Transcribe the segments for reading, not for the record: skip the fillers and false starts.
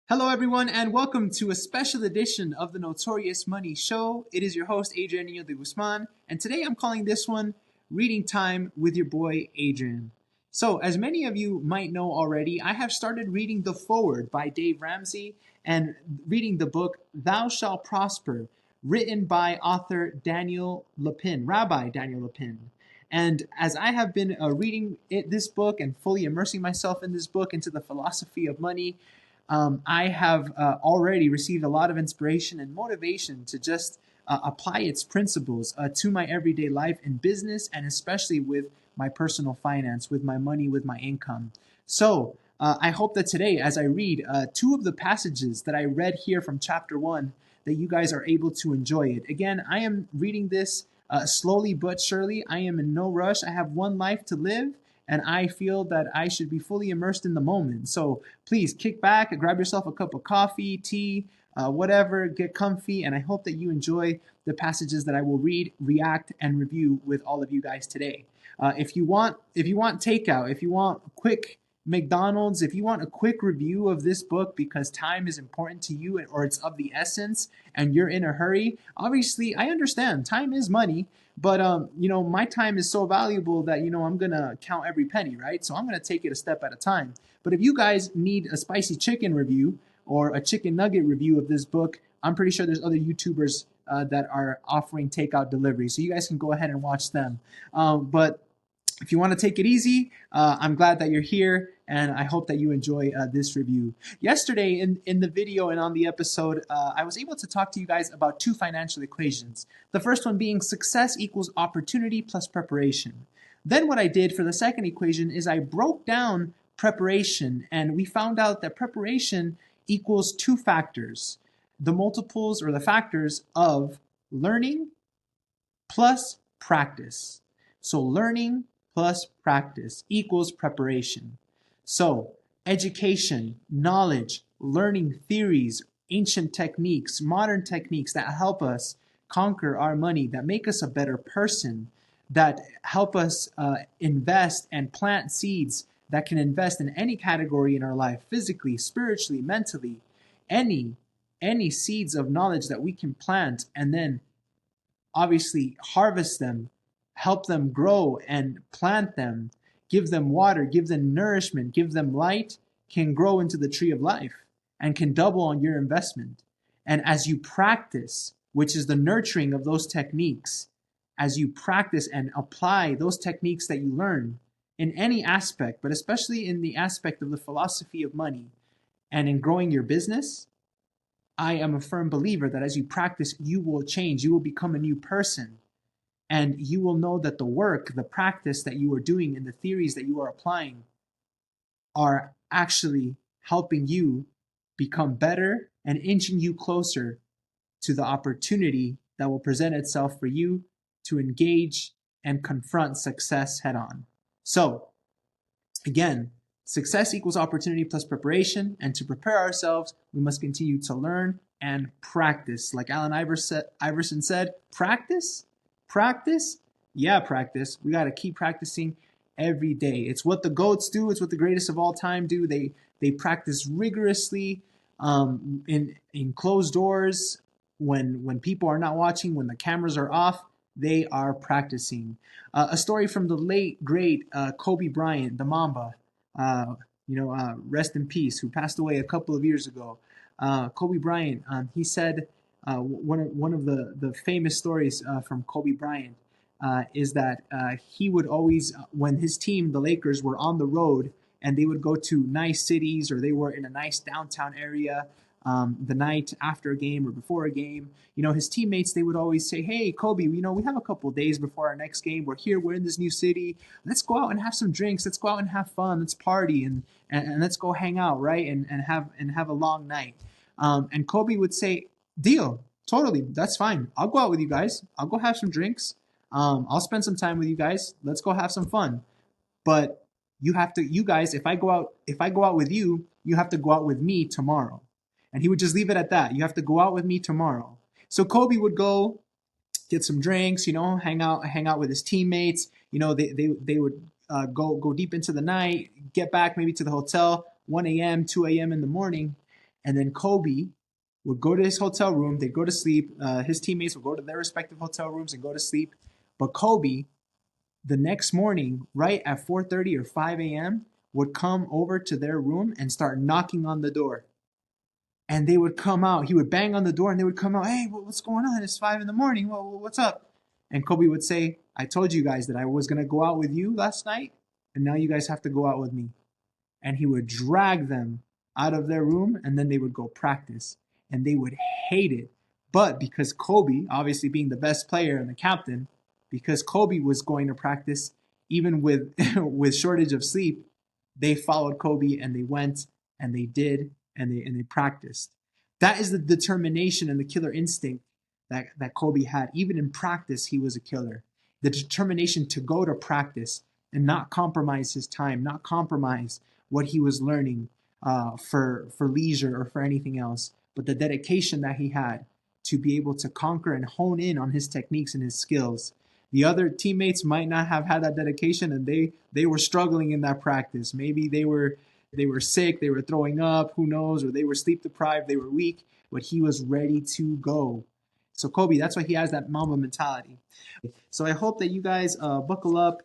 Hello, everyone, and welcome to a special edition of the Notorious Money Show. It is your host, Adrian Niño de Guzman, and today I'm calling this one Reading Time with your boy, Adrian. So, as many of you might know already, I have started reading the foreword by Dave Ramsey and reading the book Thou Shalt Prosper, written by author Rabbi Daniel Lapin. And as I have been reading this book and fully immersing myself in this book into the philosophy of money, I have already received a lot of inspiration and motivation to just apply its principles to my everyday life in business and especially with my personal finance, with my money, with my income. So I hope that today, as I read two of the passages that I read here from chapter 1, that you guys are able to enjoy it. Again, I am reading this slowly but surely. I am in no rush. I have one life to live, and I feel that I should be fully immersed in the moment. So please kick back, grab yourself a cup of coffee, tea, whatever, get comfy, and I hope that you enjoy the passages that I will read, react, and review with all of you guys today. If you want takeout, if you want quick McDonald's, if you want a quick review of this book because time is important to you or it's of the essence and you're in a hurry, obviously I understand time is money, but my time is so valuable that I'm gonna count every penny, right? So I'm gonna take it a step at a time. But if you guys need a spicy chicken review or a chicken nugget review of this book, I'm pretty sure there's other YouTubers that are offering takeout delivery, so you guys can go ahead and watch them. But if you want to take it easy, I'm glad that you're here, and I hope that you enjoy this review. Yesterday in the video and on the episode, I was able to talk to you guys about two financial equations. The first one being success equals opportunity plus preparation. Then what I did for the second equation is I broke down preparation, and we found out that preparation equals two factors, the multiples or the factors of learning plus practice. So learning plus practice equals preparation. So education, knowledge, learning theories, ancient techniques, modern techniques that help us conquer our money, that make us a better person, that help us invest and plant seeds that can invest in any category in our life, physically, spiritually, mentally, any seeds of knowledge that we can plant and then obviously harvest them, help them grow and plant them, give them water, give them nourishment, give them light, can grow into the tree of life and can double on your investment. And as you practice, which is the nurturing of those techniques, as you practice and apply those techniques that you learn in any aspect, but especially in the aspect of the philosophy of money and in growing your business, I am a firm believer that as you practice, you will change, you will become a new person. And you will know that the work, the practice that you are doing and the theories that you are applying are actually helping you become better and inching you closer to the opportunity that will present itself for you to engage and confront success head on. So, again, success equals opportunity plus preparation, and to prepare ourselves, we must continue to learn and practice. Like Allen Iverson said, practice? Practice? Yeah, practice. We got to keep practicing every day. It's what the GOATs do. It's what the greatest of all time do. They practice rigorously in closed doors when people are not watching, when the cameras are off. They are practicing. A story from the late great Kobe Bryant, the Mamba. Rest in peace, who passed away a couple of years ago. Kobe Bryant, he said, one of the famous stories from Kobe Bryant is that he would always, when his team, the Lakers, were on the road and they would go to nice cities or they were in a nice downtown area the night after a game or before a game, his teammates, they would always say, hey, Kobe, we have a couple of days before our next game. We're here. We're in this new city. Let's go out and have some drinks. Let's go out and have fun. Let's party and let's go hang out, right? And have a long night. And Kobe would say, deal, totally, that's fine. I'll go out with you guys. I'll go have some drinks. I'll spend some time with you guys. Let's go have some fun. But you guys, if I go out with you, you have to go out with me tomorrow. And he would just leave it at that. You have to go out with me tomorrow. So Kobe would go get some drinks, hang out with his teammates. They would go deep into the night, get back maybe to the hotel, 1 a.m., 2 a.m. in the morning. And then Kobe would go to his hotel room. They'd go to sleep. His teammates would go to their respective hotel rooms and go to sleep. But Kobe, the next morning, right at 4:30 or 5 a.m., would come over to their room and start knocking on the door. And they would come out. He would bang on the door and they would come out. Hey, what's going on? It's 5 in the morning. What's up? And Kobe would say, I told you guys that I was going to go out with you last night, and now you guys have to go out with me. And he would drag them out of their room, and then they would go practice. And they would hate it. But because Kobe, obviously being the best player and the captain, because Kobe was going to practice, even with with shortage of sleep, they followed Kobe and they went and they did and they practiced. That is the determination and the killer instinct that Kobe had. Even in practice, he was a killer. The determination to go to practice and not compromise his time, not compromise what he was learning for leisure or for anything else, but the dedication that he had to be able to conquer and hone in on his techniques and his skills. The other teammates might not have had that dedication, and they were struggling in that practice. Maybe they were sick, they were throwing up, who knows, or they were sleep deprived, they were weak, but he was ready to go. So Kobe, that's why he has that Mamba mentality. So I hope that you guys buckle up,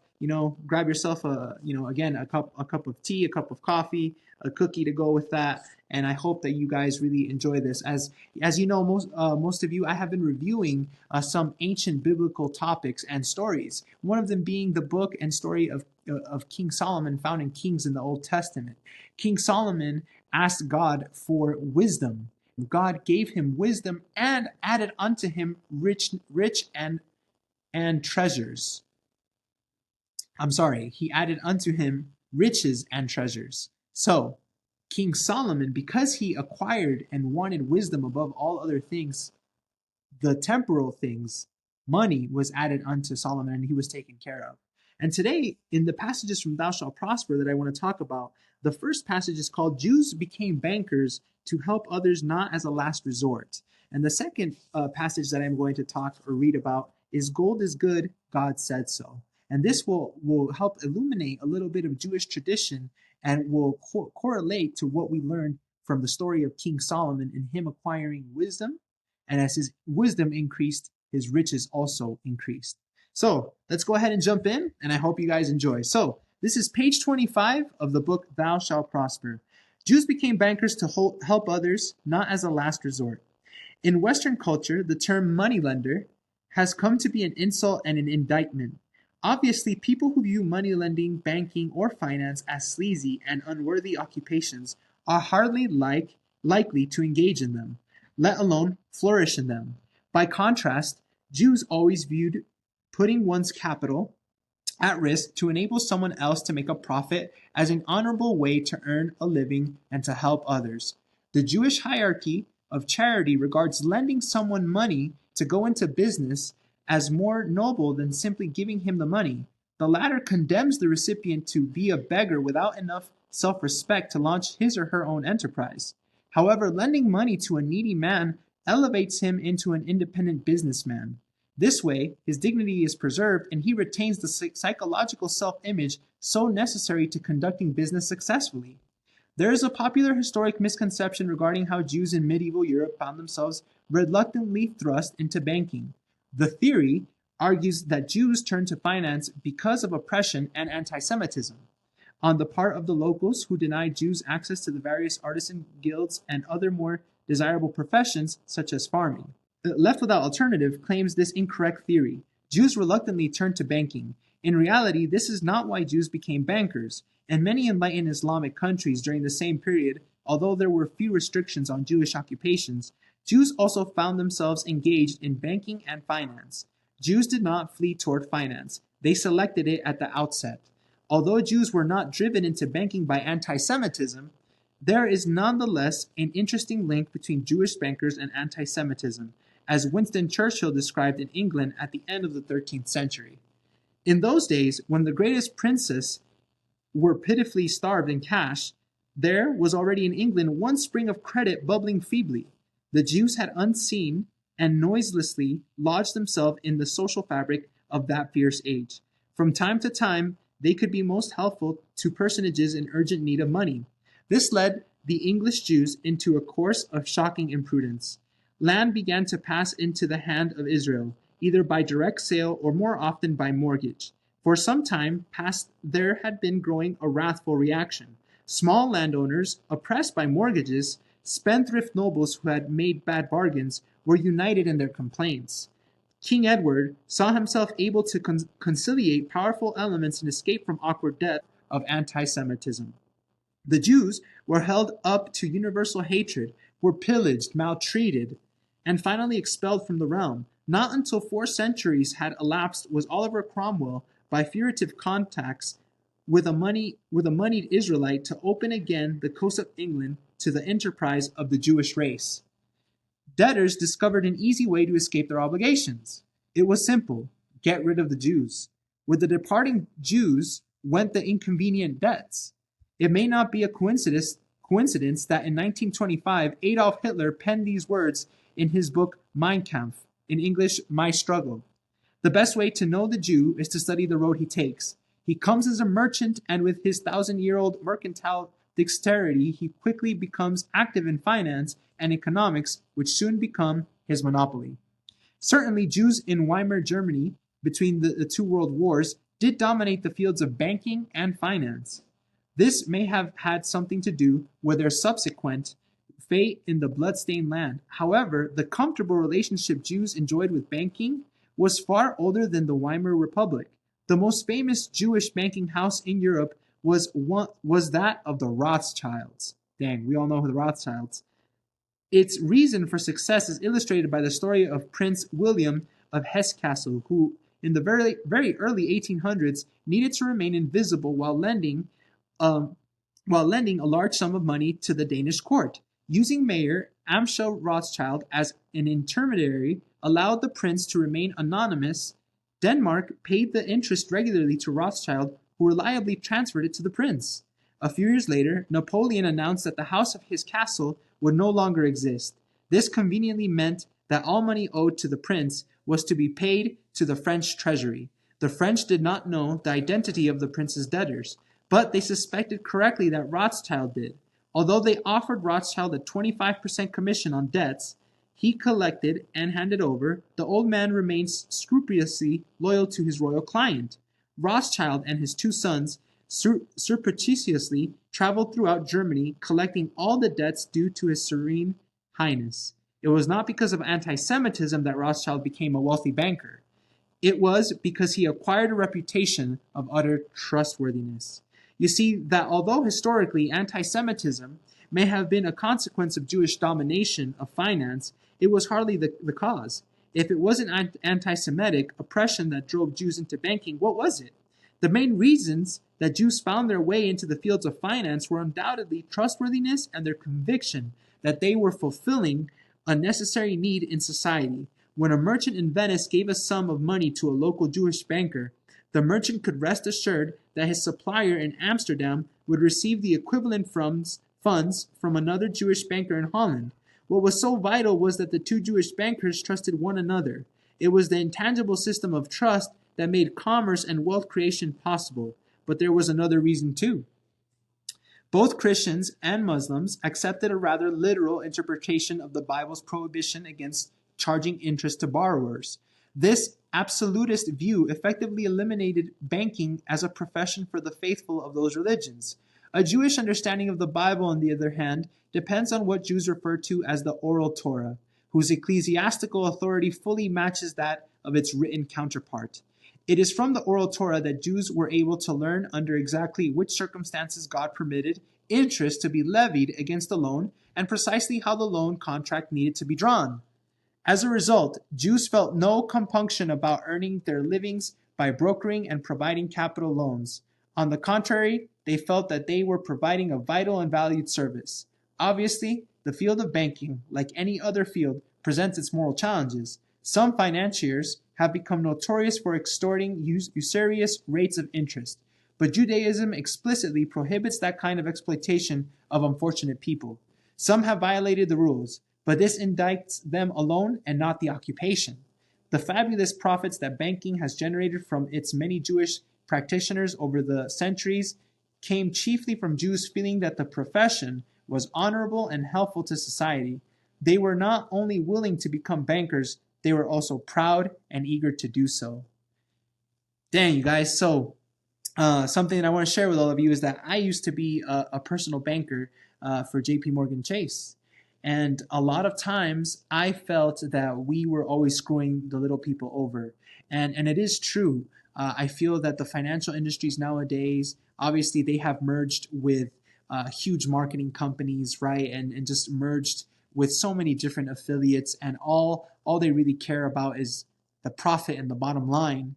grab yourself again, a cup of tea, a cup of coffee, a cookie to go with that. And I hope that you guys really enjoy this. As you know, most of you, I have been reviewing some ancient biblical topics and stories. One of them being the book and story of King Solomon, found in Kings in the Old Testament. King Solomon asked God for wisdom. God gave him wisdom and added unto him rich and treasures. He added unto him riches and treasures. So, King Solomon, because he acquired and wanted wisdom above all other things, the temporal things, money was added unto Solomon and he was taken care of. And today, in the passages from Thou Shalt Prosper that I want to talk about, the first passage is called Jews Became Bankers to Help Others Not as a Last Resort. And the second passage that I'm going to talk or read about is Gold is Good, God Said So. And this will help illuminate a little bit of Jewish tradition and will correlate to what we learned from the story of King Solomon in him acquiring wisdom. And as his wisdom increased, his riches also increased. So let's go ahead and jump in, and I hope you guys enjoy. So this is page 25 of the book Thou Shalt Prosper. Jews became bankers to help others, not as a last resort. In Western culture, the term moneylender has come to be an insult and an indictment. Obviously, people who view money lending, banking, or finance as sleazy and unworthy occupations are hardly likely to engage in them, let alone flourish in them. By contrast, Jews always viewed putting one's capital at risk to enable someone else to make a profit as an honorable way to earn a living and to help others. The Jewish hierarchy of charity regards lending someone money to go into business as more noble than simply giving him the money. The latter condemns the recipient to be a beggar without enough self-respect to launch his or her own enterprise. However, lending money to a needy man elevates him into an independent businessman. This way, his dignity is preserved and he retains the psychological self-image so necessary to conducting business successfully. There is a popular historic misconception regarding how Jews in medieval Europe found themselves reluctantly thrust into banking. The theory argues that Jews turned to finance because of oppression and anti-Semitism on the part of the locals who denied Jews access to the various artisan guilds and other more desirable professions such as farming. Left Without Alternative claims this incorrect theory. Jews reluctantly turned to banking. In reality, this is not why Jews became bankers. In many enlightened Islamic countries during the same period, although there were few restrictions on Jewish occupations, Jews also found themselves engaged in banking and finance. Jews did not flee toward finance. They selected it at the outset. Although Jews were not driven into banking by anti-Semitism, there is nonetheless an interesting link between Jewish bankers and anti-Semitism, as Winston Churchill described in England at the end of the 13th century. In those days, when the greatest princes were pitifully starved in cash, there was already in England one spring of credit bubbling feebly. The Jews had unseen and noiselessly lodged themselves in the social fabric of that fierce age. From time to time, they could be most helpful to personages in urgent need of money. This led the English Jews into a course of shocking imprudence. Land began to pass into the hand of Israel, either by direct sale or more often by mortgage. For some time past, there had been growing a wrathful reaction. Small landowners, oppressed by mortgages, spendthrift nobles who had made bad bargains, were united in their complaints. King Edward saw himself able to conciliate powerful elements and escape from awkward death of anti-Semitism. The Jews were held up to universal hatred, were pillaged, maltreated, and finally expelled from the realm. Not until 4 centuries had elapsed was Oliver Cromwell, by furtive contacts with a moneyed Israelite, to open again the coast of England to the enterprise of the Jewish race. Debtors discovered an easy way to escape their obligations. It was simple: get rid of the Jews. With the departing Jews went the inconvenient debts. It may not be a coincidence that in 1925 Adolf Hitler penned these words in his book Mein Kampf, in English, My Struggle. The best way to know the Jew is to study the road he takes. He comes as a merchant, and with his 1,000-year-old mercantile dexterity, he quickly becomes active in finance and economics, which soon become his monopoly. Certainly, Jews in Weimar Germany, between the 2 world wars, did dominate the fields of banking and finance. This may have had something to do with their subsequent fate in the bloodstained land. However, the comfortable relationship Jews enjoyed with banking was far older than the Weimar Republic. The most famous Jewish banking house in Europe was that of the Rothschilds. Dang, we all know who the Rothschilds. Its reason for success is illustrated by the story of Prince William of Hesse-Kassel, who, in the very, very early 1800s, needed to remain invisible while lending a large sum of money to the Danish court. Using Mayor Amschel Rothschild as an intermediary allowed the prince to remain anonymous. Denmark paid the interest regularly to Rothschild, who reliably transferred it to the prince. A few years later, Napoleon announced that the house of his castle would no longer exist. This conveniently meant that all money owed to the prince was to be paid to the French treasury. The French did not know the identity of the prince's debtors, but they suspected correctly that Rothschild did. Although they offered Rothschild a 25% commission on debts he collected and handed over, the old man remained scrupulously loyal to his royal client. Rothschild and his 2 sons surreptitiously traveled throughout Germany, collecting all the debts due to His Serene Highness. It was not because of anti-Semitism that Rothschild became a wealthy banker. It was because he acquired a reputation of utter trustworthiness. You see that although historically anti-Semitism may have been a consequence of Jewish domination of finance, it was hardly the cause. If it wasn't anti-Semitic oppression that drove Jews into banking, what was it? The main reasons that Jews found their way into the fields of finance were undoubtedly trustworthiness and their conviction that they were fulfilling a necessary need in society. When a merchant in Venice gave a sum of money to a local Jewish banker, the merchant could rest assured that his supplier in Amsterdam would receive the equivalent funds from another Jewish banker in Holland. What was so vital was that the 2 Jewish bankers trusted one another. It was the intangible system of trust that made commerce and wealth creation possible. But there was another reason too. Both Christians and Muslims accepted a rather literal interpretation of the Bible's prohibition against charging interest to borrowers. This absolutist view effectively eliminated banking as a profession for the faithful of those religions. A Jewish understanding of the Bible, on the other hand, depends on what Jews refer to as the oral Torah, whose ecclesiastical authority fully matches that of its written counterpart. It is from the oral Torah that Jews were able to learn under exactly which circumstances God permitted interest to be levied against the loan and precisely how the loan contract needed to be drawn. As a result, Jews felt no compunction about earning their livings by brokering and providing capital loans. On the contrary, they felt that they were providing a vital and valued service. Obviously, the field of banking, like any other field, presents its moral challenges. Some financiers have become notorious for extorting usurious rates of interest, but Judaism explicitly prohibits that kind of exploitation of unfortunate people. Some have violated the rules, but this indicts them alone and not the occupation. The fabulous profits that banking has generated from its many Jewish practitioners over the centuries came chiefly from Jews feeling that the profession was honorable and helpful to society. They were not only willing to become bankers, they were also proud and eager to do so. Dang, you guys. So, something that I want to share with all of you is that I used to be a personal banker for JP Morgan Chase. And a lot of times I felt that we were always screwing the little people over. And it is true. I feel that the financial industries nowadays, obviously, they have merged with huge marketing companies, right? And just merged with so many different affiliates. And all they really care about is the profit and the bottom line.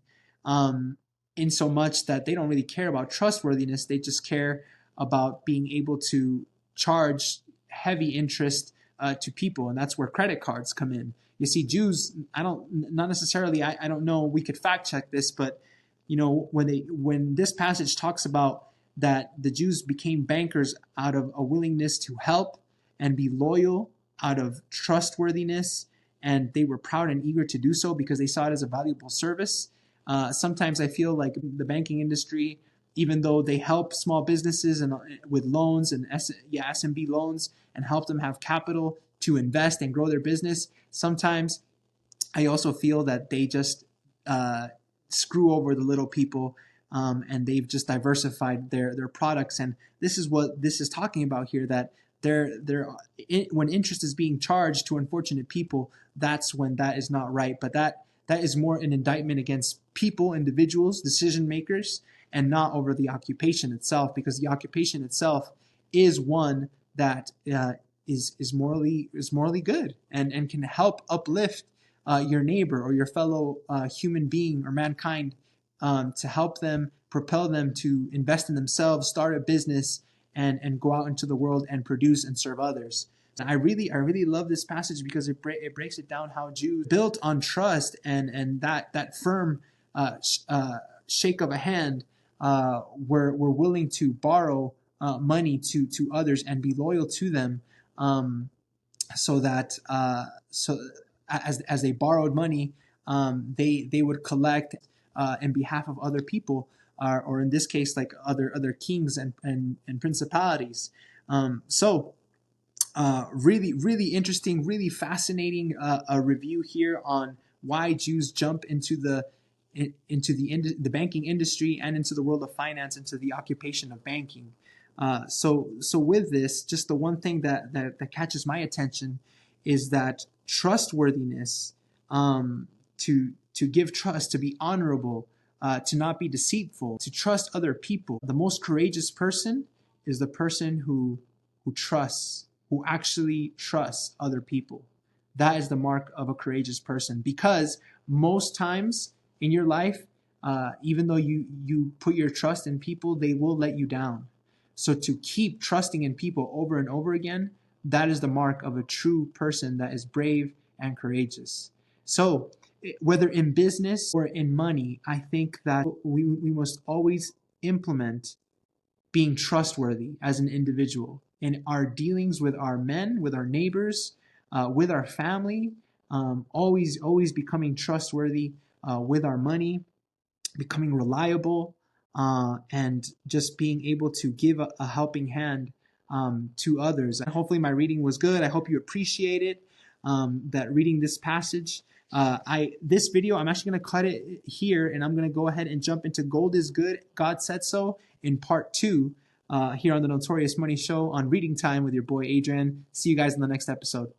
In so much that they don't really care about trustworthiness. They just care about being able to charge heavy interest to people. And that's where credit cards come in. You see, Jews, not necessarily, I don't know, we could fact check this, but when this passage talks about that the Jews became bankers out of a willingness to help and be loyal, out of trustworthiness, and they were proud and eager to do so because they saw it as a valuable service. Sometimes I feel like the banking industry, even though they help small businesses and with loans and SMB loans and help them have capital to invest and grow their business, sometimes I also feel that they just screw over the little people, and they've just diversified their products. And this is what this is talking about here, that when interest is being charged to unfortunate people, that's when that is not right. But that is more an indictment against people, individuals, decision makers, and not over the occupation itself, because the occupation itself is one that is morally good and can help uplift your neighbor or your fellow human being or mankind, to help them, propel them to invest in themselves, start a business, and go out into the world and produce and serve others. And I really love this passage because it breaks it down how Jews built on trust and that firm shake of a hand were willing to borrow money to others and be loyal to them, so that as they borrowed money, they would collect in behalf of other people, or in this case, like other kings and principalities. Really interesting, really fascinating a review here on why Jews jump into the banking industry and into the world of finance, into the occupation of banking. So with this, just the one thing that catches my attention is that trustworthiness, to give trust, to be honorable, to not be deceitful, to trust other people. The most courageous person is the person who trusts, who actually trusts other people. That is the mark of a courageous person, because most times in your life, even though you put your trust in people, they will let you down. So to keep trusting in people over and over again, that is the mark of a true person that is brave and courageous. So whether in business or in money, I think that we must always implement being trustworthy as an individual in our dealings with our men, with our neighbors, with our family, always becoming trustworthy with our money, becoming reliable, and just being able to give a helping hand to others. And hopefully my reading was good. I hope you appreciate it, that reading this passage. This video, I'm actually going to cut it here, and I'm going to go ahead and jump into Gold is Good, God Said So in part 2 here on the Notorious Money Show on Reading Time with your boy Adrian. See you guys in the next episode.